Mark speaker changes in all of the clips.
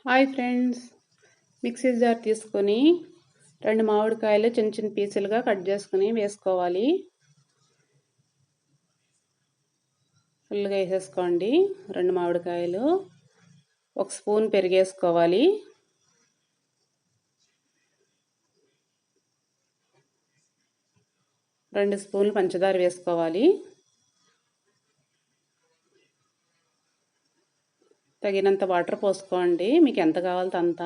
Speaker 1: Hi friends, mixie jar తీసుకొని 2 మామిడికాయలు చిన్న చిన్న పీసులుగా కట్ చేసుకుని వేసుకోవాలి. ఫుల్గా వేసేసుకోండి. 2 మామిడికాయలు, 1 స్పూన్ పెరిగేసుకోవాలి. రెండు స్పూన్లు పంచదార వేసుకోవాలి. తగినంత వాటర్ పోసుకోండి, మీకు ఎంత కావాలో అంత.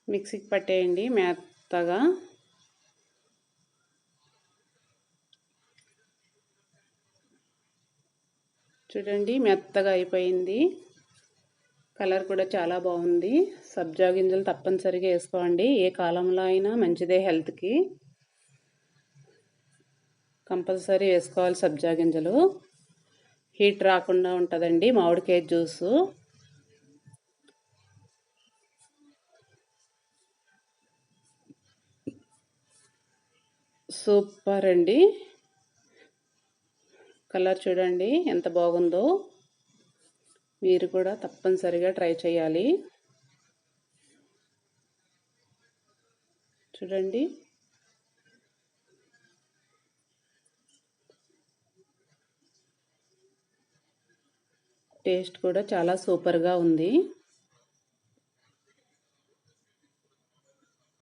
Speaker 1: మిక్సీకి పట్టేయండి మెత్తగా. చూడండి, మెత్తగా అయిపోయింది. కలర్ కూడా చాలా బాగుంది. సబ్జా గింజలు తప్పనిసరిగా వేసుకోండి. ఏ కాలంలో అయినా మంచిదే హెల్త్కి. కంపల్సరీ వేసుకోవాలి సబ్జా గింజలు. హీట్ రాకుండా ఉంటుందండి మామిడికాయ జ్యూసు. సూపర్ అండి. కలర్ చూడండి ఎంత బాగుందో. మీరు కూడా తప్పనిసరిగా ట్రై చేయాలి. చూడండి, టేస్ట్ కూడా చాలా సూపర్గా ఉంది.